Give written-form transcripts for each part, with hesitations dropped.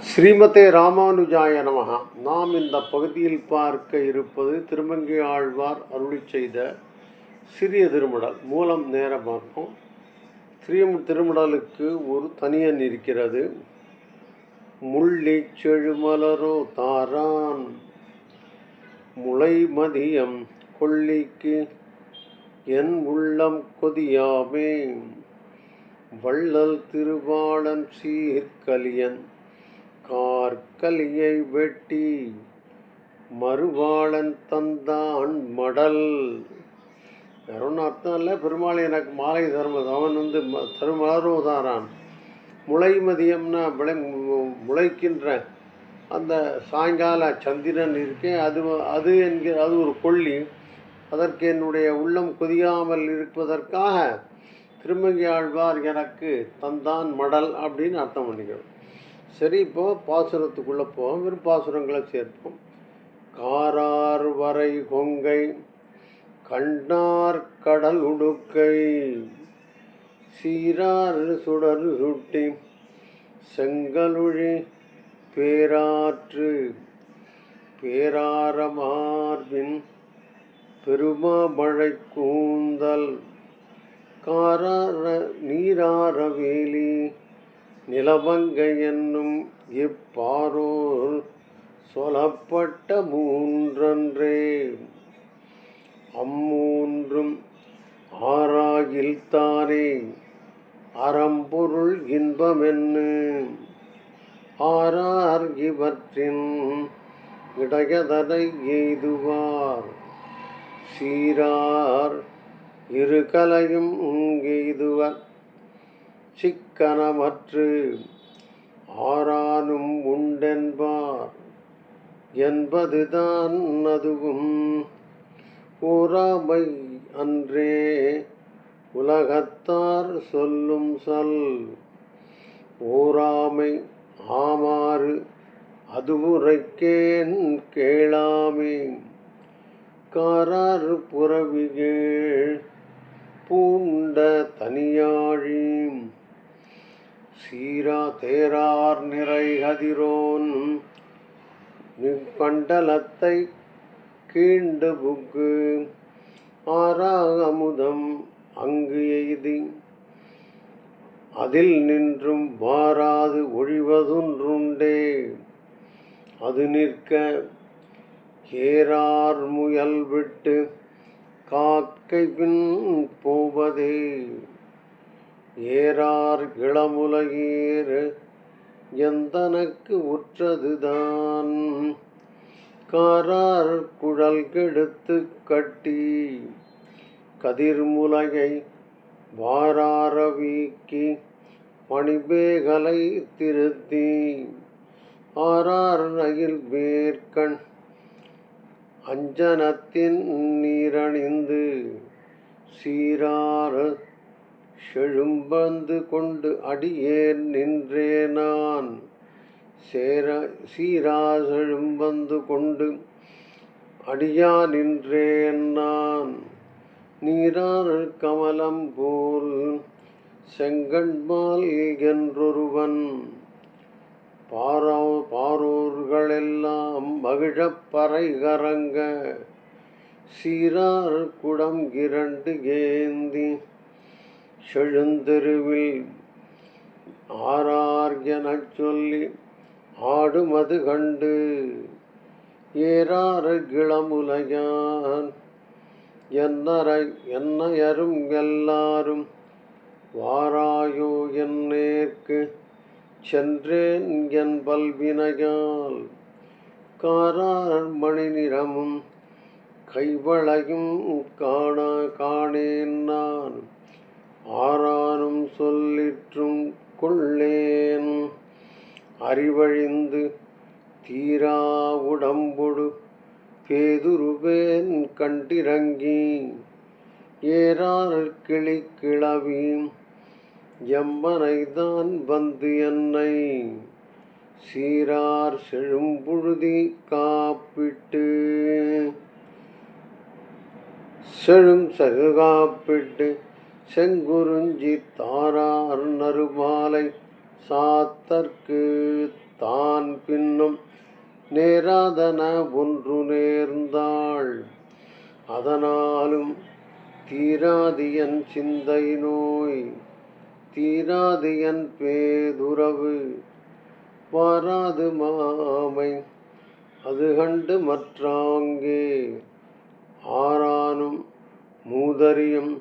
ஸ்ரீமதே ராமானுஜாய நமஹ. நாம் இந்த பகுதியில் பார்க்க இருப்பது திருமங்கை ஆழ்வார் அருளிச் செய்த சிறிய திருமடல். மூலம் நேர பார்ப்போம். திருமடலுக்கு ஒரு தனியன் இருக்கிறது. முள்ளிச் செழுமலரோ தாரான் முளை மதியம் கொள்ளிக்கு என் உள்ளம் கொதியாமே வள்ளல் திருவாளன் சீர்கலியன் கார்கலியை வெட்டி மறுவாளன் தந்தான் மடல். வேற ஒன்றும் அர்த்தம் இல்லை. பெருமாள் எனக்கு மாலை தருமது. அவன் திருமலரோதாரான் முளை மதியம்னா முளைக்கின்ற அந்த சாயங்கால சந்திரன் இருக்கே, அது என்கிற அது ஒரு கொள்ளி. அதற்கு என்னுடைய உள்ளம் கொதியாமல் இருப்பதற்காக திருமங்கை ஆழ்வார் எனக்கு தந்தான் மடல் அப்படின்னு அர்த்தம் பண்ணிக்கிறோம். சரி, இப்போது பாசுரத்துக்குள்ளே போவோம். வெறும் பாசுரங்களை சேர்ப்போம். காரார் வரை கொங்கை கண்ணார் கடல் உடுக்கை சீரார் சுடர் சுட்டி செங்கலுழி பேராற்று பேராரமார்பின் பெருமாமழை கூந்தல் காரார நீராரவேலி நிலவங்கை என்னும் இப்பாரோர் சொல்லப்பட்ட மூன்றன்றே. அம்மூன்றும் ஆராயில் தானே அறம்பொருள் இன்பமென்னு ஆரார் இவற்றின் இடையதனை எய்துவார் சீரார் இருகலையும் எய்துவர் சிக்கனமற்று ஆரானும் உண்டென்பார் என்பதுதான் அதுவும் ஓராமை அன்றே உலகத்தார் சொல்லும் சொல். ஓராமை ஆமாறு அதுவுரைக்கேன் கேளாமே காரார் புறவிகேள் பூண்ட தனியாழி சீரா தேரார் நிறை கதிரோன் பண்டலத்தை கீண்டு புக்கு ஆரா அமுதம் அங்கு எய்தி அதில் நின்றும் வாராது ஒழிவதொன்றுண்டே அது நிற்க ஏறார் முயல் விட்டு காக்கை பின் போவதே ஏறார் இளமுலகேர் எந்தனக்கு உற்றதுதான் காரார் குழல் கெடுத்து கட்டி கதிர்முலையை வாரார வீக்கி பணிபேகலை திருத்தி ஆரார் அயில் வேர்கண் அஞ்சனத்தின் நீரணிந்து சீரார் செழும்பந்து கொண்டு அடியேன் நின்றே நான் சீரா செழும்பந்து கொண்டு அடியா நின்றேன் நான் நீரார் கமலம் போல் செங்கண்மால் என்றொருவன் பாரோர்களெல்லாம் மகிழப் பறை கரங்க சீரார் குடம் இரண்டு ஏந்தி செழுந்தெருவில் ஆரார் எனச் சொல்லி ஆடுமது கண்டு ஏறார் கிளமுலையான் என்னையரும் எல்லாரும் வாராயோ என்னேற்கு சென்றேன் என் பல்வினையால் காரார் மணி நிறமும் கைவளையும் காணேன் நான் ஆரானும் சொல்லிற்றும் கொள்ளேன் அறிவழிந்து தீரா உடம்பொடு பேதுருவேன் கண்டிறங்கி ஏறார் கிளி கிளவி எம்மனைதான் வந்து என்னை சீரார் செழும்புழுதி காப்பிட்டு செங்குறிஞ்சி தாரார் நறுமாலை சாத்தற்கு தான் பின்னும் நேராதன ஒன்று நேர்ந்தாள். அதனாலும் தீராது என் சிந்தை நோய், தீராது என் பேதுறவு, வாராது மாமை அது கண்டு மற்றாங்கே. ஆரானும் மூதறியும்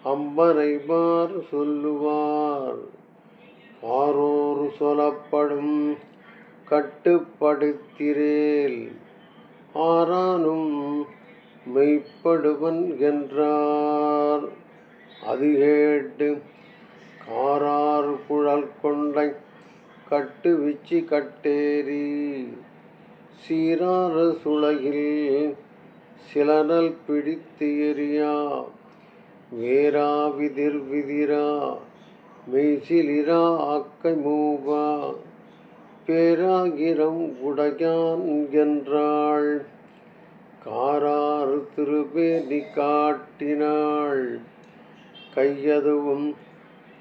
அம்பனைமார் சொல்லுவார், பாரோர் சொல்லப்படும் கட்டுப்படுத்திரேல். ஆரானும் மெய்ப்படுவன் என்றார். அது கேட்டு காரார் குழல் கொண்டை கட்டு விச்சி கட்டேறி, சீரார சுளகில் சிலனல் பிடித்து எரியா, வேரா விதிர் விதிரா மெய்சிலிரா ஆக்கை மூவா, பேராகிரம் உடையான் என்றாள். காரார் திருவேணி காட்டினாள், கையதுவும்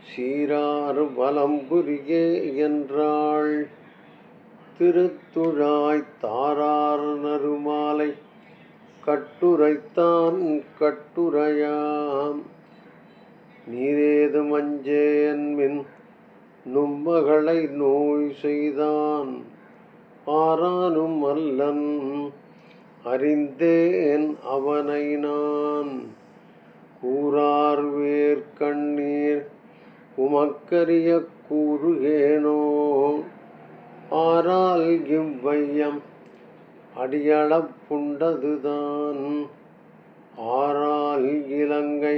சீரார் வலம்புரியே என்றாள். திருத்துழாய் தாரார் நறுமாலை கட்டுரைத்தான் கட்டுரையாம், நீரேது மஞ்சேன்மின் நும்மகளை நோய் செய்தான். ஆரானும் அல்லன் அறிந்தேன் அவனை நான், கூறார் வேர்க்கண்ணீர் உமக்கரிய கூறுகேனோ. ஆரால் இவ்வையம் அடியளப் புண்டதுதான், ஆரால் இலங்கை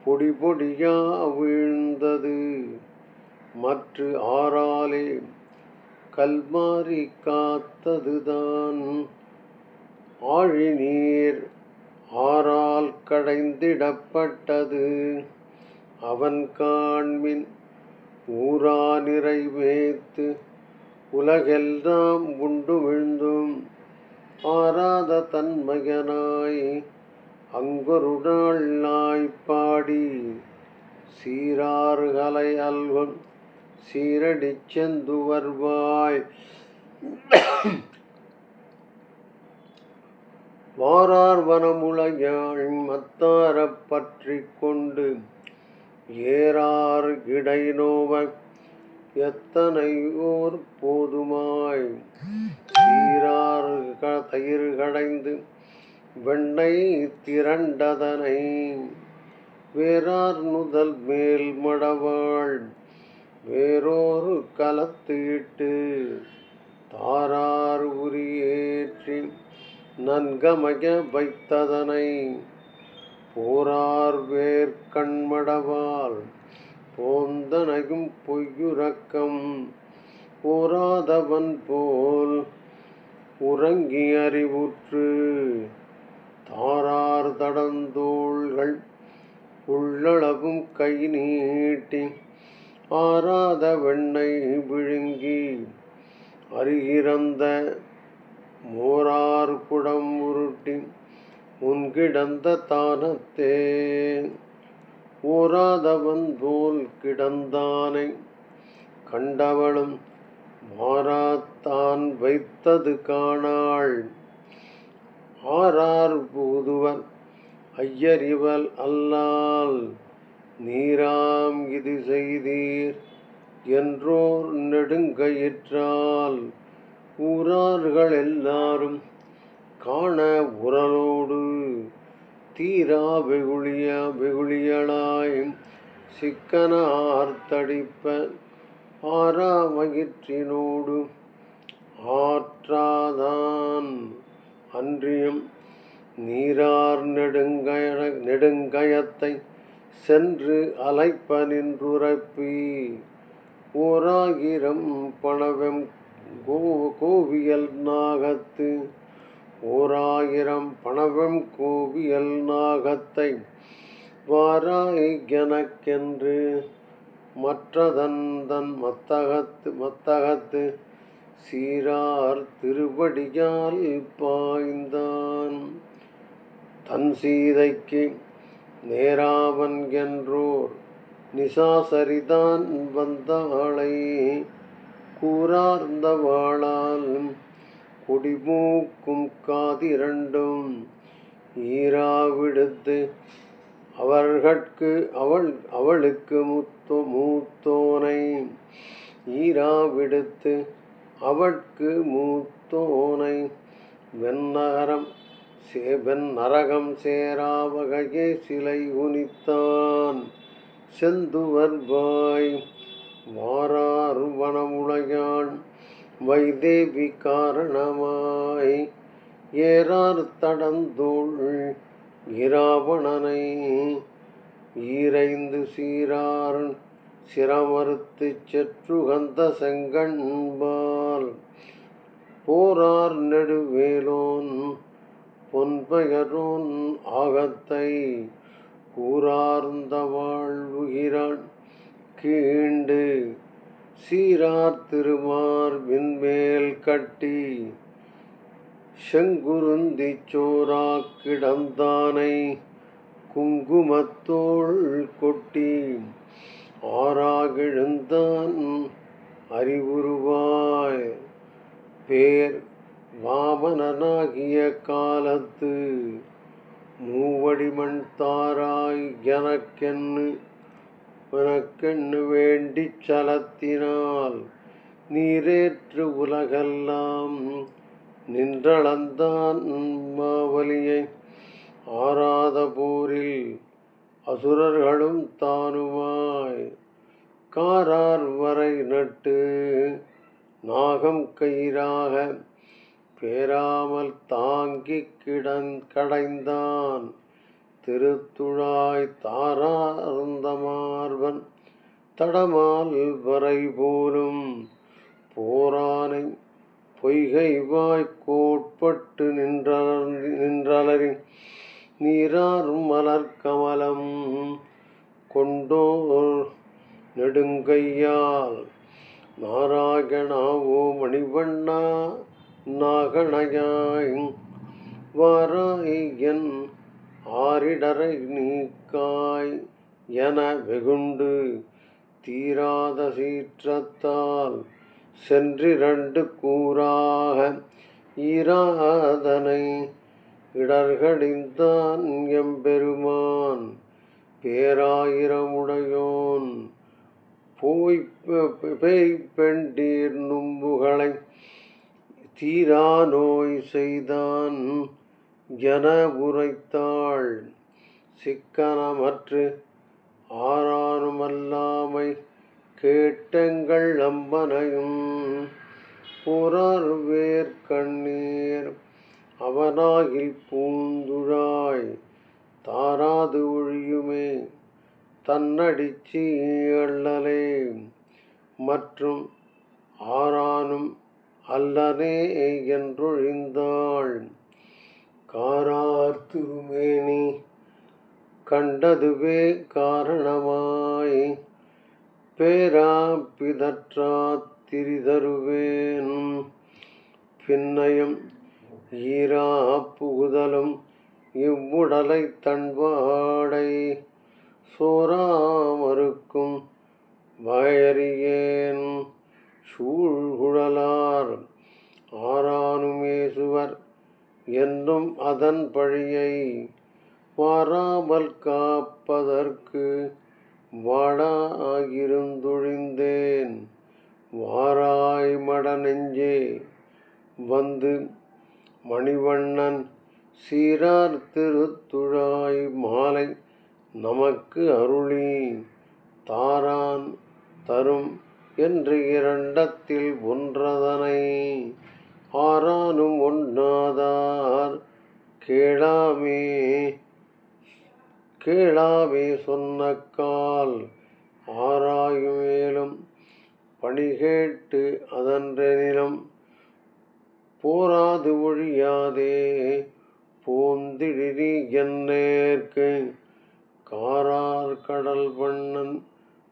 பொடி பொடியா வீழ்ந்தது. மற்ற ஆராலே கல்மாரி காத்ததுதான், ஆழிநீர் ஆரால் கடைந்திடப்பட்டது. அவன் காண்மின் ஊரா நிறைவேத்து உலகெல்லாம் உண்டு விழுந்தும், ஆராத தன்மகனாய் அங்கொரு நாள் நாய்ப்பாடி, சீராறுகளை அல்வன் சீரடிச் செந்துவர்வாய், வாரார் வனமுளையாள் மத்தாரப் பற்றி கொண்டு, ஏறார் இடைநோவ எத்தனை ஓர் போதுமாய், சீரார் தயிர் கடைந்து வெண்ணெய் திரண்டதனை, வேறார் நுதல் மேல் மடவாள் வேறொரு கலத்து இட்டு, தாரார் உரியேற்றி நன்கமய வைத்ததனை, போரார் வேர்க்கண்மடவால் போந்தனையும் பொய்யுறக்கம், ஓராதவன் போல் உறங்கி அறிவுற்று, தாரார் தடந்தோள்கள் உள்ளளவும் கை நீட்டி, ஆராத வெண்ணெய் விழுங்கி அருகிறந்த மோரார் குடம் உருட்டி முன்கிடந்த தானத்தே, ஓராதவன் போல் கிடந்தானை கண்டவளும் மாறாத்தான் வைத்தது காணாள். ஆரார் பூதுவர் ஐயறிவல் அல்லால், நீராம் இது செய்தீர் என்றோர் நெடுங்கயிற்றால், ஊரார்கள் எல்லாரும் காண உரலோடு, தீரா வெகுளியளாய் சிக்கன ஆர்த்தடிப்ப, ஆரா வயிற்றினோடு ஆற்றாதான். அன்றியும் நீரார் நெடுங்கயத்தை சென்று அலைப்ப நின்றுரைப்பி, ஓராயிரம் பணவெம் கோவியல் நாகத்து, ஓராயிரம் பணவெம் கோவியல் நாகத்தை, வாராய் எனக்கென்று மற்றதன் மத்தகத்து சீரார் திருவடியால் பாய்ந்தான். தன் சீதைக்கு நேராவன் என்றோர் நிசாசரிதான் வந்தாளை, கூரார்ந்த வாளால் குடிமூக்கும் காதிரண்டும் ஈராவிடுத்து அவளுக்கு மூத்தோனை ஈராவிடுத்து அவட்கு மூத்தோனை வெண்ணரகம் சேரா வகையே சிலை உனித்தான் செந்துவர்வாய் வாரார் வனமுளையான் வைதேவி காரணமாய் ஏறார் தடந்தோள் இராவணனை ஈரைந்து சீரார் சிரமறுத்து செற்றுகந்த செங்கண்பால் போரார் நெடுவேலோன் பொன்பெயரோன் ஆகத்தை கூரார்ந்த வாழ்வுகிறான் கீண்டு சீரார் திருமார்பின் மேல் கட்டி செங்குருந்தி சோரா கிடந்தானை குங்குமத்தோள் கொட்டி ஆறாகெழுந்தான் அறிவுருவாய் பேர் வாமனனாகிய காலத்து மூவடிமண் தாராய் எனக்கென்னு வேண்டிச் சலத்தினால் நீரேற்று உலகெல்லாம் நின்றளந்தான் மாவலியை ஆராத போரில் அசுரர்களும் தானுமாய் காரார் வரை நட்டு நாகம் கயிறாக பேராமல் தாங்கி கடைந்தான் திருத்துழாய் தாரார்ந்த மார்பன் தடமால் வரை போலும் போரானை பொய்கை வாய்க்கோட்பட்டு நின்றலரின் நீரார் மலர்கமலம் கொண்டோர் நெடுங்கையால் நாராயணாவோ மணிவண்ணா நாகணையாய் வாராய் என் ஆரிடரை நீக்காய் என வெகுண்டு தீராத சீற்றத்தால் சென்றிரண்டு கூறாக ஈராதனை இடர்கடிந்தான் எம்பெருமான் பேராயிரமுடையோன் பெண்டீர் நும்புகளை தீரா நோய் செய்தான் என உரைத்தாள் சிக்கனமற்று ஆரானுமல்லாமை கேட்டங்கள் அம்பனையும் புறார் வேர்கண்ணீர் அவனாகில் பூந்துழாய் தாராது ஒழியுமே தன்னடிச்சி அள்ளலே மற்றும் ஆரானும் அல்லனே என்றொழிந்தாள் காரார் திருமேனி கண்டதுவே காரணமாய் பேரா பிதற்றா திரிதருவேன் பின்னயம் ஈரா புகுதலும் இவ்வுடலை தன்வாடை சோராமறுக்கும் வயறியேன் சூழ்குழலார் ஆரானுமேசுவர் என்னும் அதன் பழியை வாராமல் காப்பதற்கு வாடாயிருந்தொழிந்தேன் வாராய் மட நெஞ்சே வந்து மணிவண்ணன் சீரார் திருத்துழாய் மாலை நமக்கு அருளி தாரான் தரும் என்று இரண்டத்தில் ஒன்றதனை ஆரானும் ஒண்ணாதார் கேளாமே சொன்னக்கால் ஆராயுமேலும் பணிகேட்டு அதன்றெனிலும் போராது ஒழியாதே போந்திடிரி என்னேற்கு காரார் கடல் பண்ணன்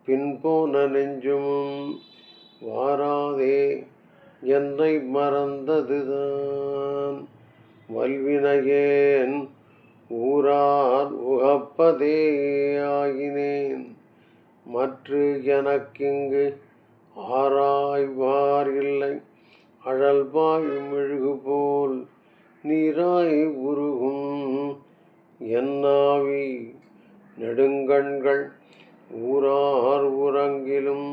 பின்போன நெஞ்சுமும் வாராதே என்னை மறந்ததுதான் வல்வினையேன் ஊரார் உகப்பதே ஆகினேன் மற்று எனக்கிங்கு ஆராய்வார் இல்லை அழல்வாய் மெழுகுபோல் நீராய் உருகும் என்னாவி நெடுங்கண்கள் ஊரார் உறங்கிலும்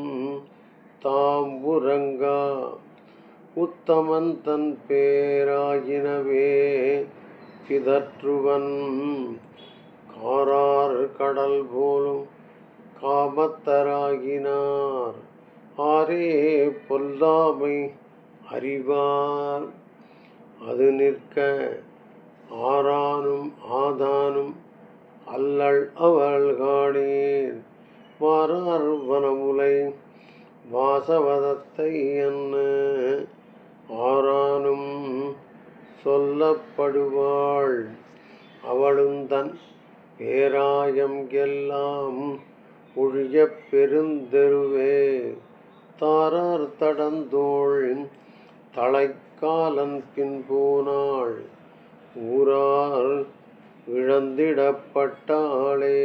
தாம் உறங்கா உத்தமன் தன் பேராயினவே பிதற்றுவன் காரார் கடல் போலும் காமத்தராகினார் ஆரே பொல்லாமை அறிவார் அது நிற்க ஆரானும் ஆதானும் அல்லல் அவள் காணீர் வாரார் வனமுலை வாசவதத்தை என்ன ஆரானும் சொல்லப்படுவாள் அவளுந்தன் பேராயம் எல்லாம் ஒழிய பெருந்தெருவே தாரார் தடந்தோள் தலைக்காலன் பின் போனாள் ஊரார் இழந்திடப்பட்டாளே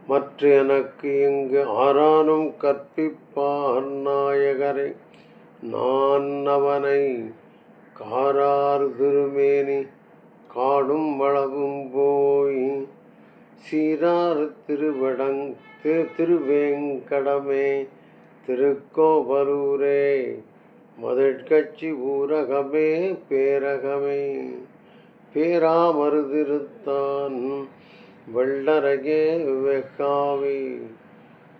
மற்ற எனக்கு இங்கு ஆரானும் கற்பிப்பார் நாயகரை நான் அவனை காரார் திருமேனி காடும் வளவும் போய் சீரார் திருவேங்கடமே திருக்கோவலூரே மதிட்கட்சி ஊரகமே பேரகமே பேராமருதிருத்தான் வெள்ளரகே வெக்காவி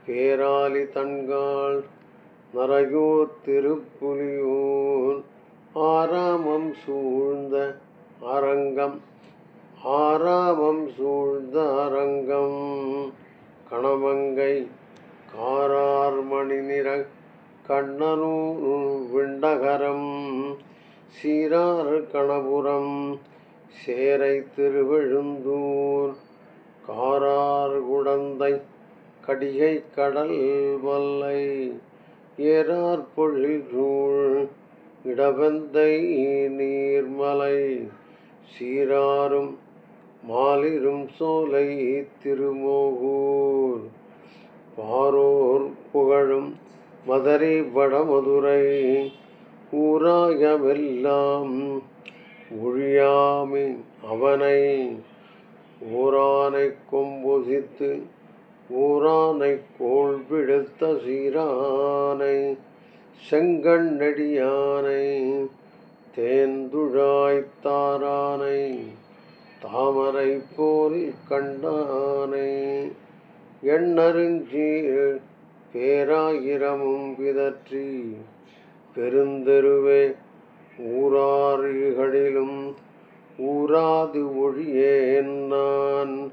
பேராலி தன்கால் நரையூர் திருப்புலியூர் ஆராமம் சூழ்ந்த அரங்கம் கணமங்கை காரார் மணி நிற கண்ணனூர் விண்டகரம் சீரார் கணபுரம் சேரை திருவெழுந்தூர் காரார் குடந்தை கடிகை கடல் வல்லை ஏறார் பொழில் சூழ் இடவெந்தை நீர்மலை சீராரும் மாலிரும் சோலை திருமோகூர் பாரோர் புகழும் மதுரை வடமதுரை ஊராயமெல்லாம் ஒழியாமை அவனை ஊரானை கொம்பொசித்து ஊரானை கோள் பிடித்த சீரானை செங்கண்ணடியானை தேந்துழாய்த்தாரானை தாமரை போல் கண்டானை எண்ணருஞ்சீர் பேராயிரமும் பிதற்றி பெருந்தெருவே ஊராறுகளிலும் ஊராது ஒழியேன் நான்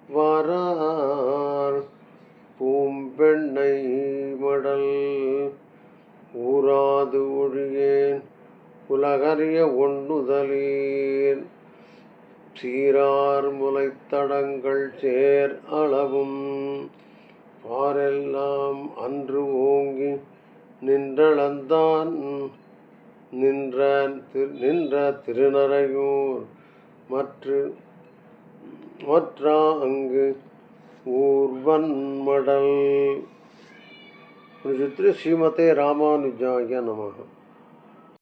வாரார் பூம்பெண்ணை மடல் ஊராது ஒழியேன் உலகறிய ஒண்ணுதலீர் சீரார் முளைத்தடங்கள் சேர் அளவும் பாரெல்லாம் அன்று ஓங்கி நின்றளந்தான் நின்ற திருநறையூர் மற்றா அங்கு ஊர்வன் மடல். ஸ்ரீமதே ராமானுஜாய நமः.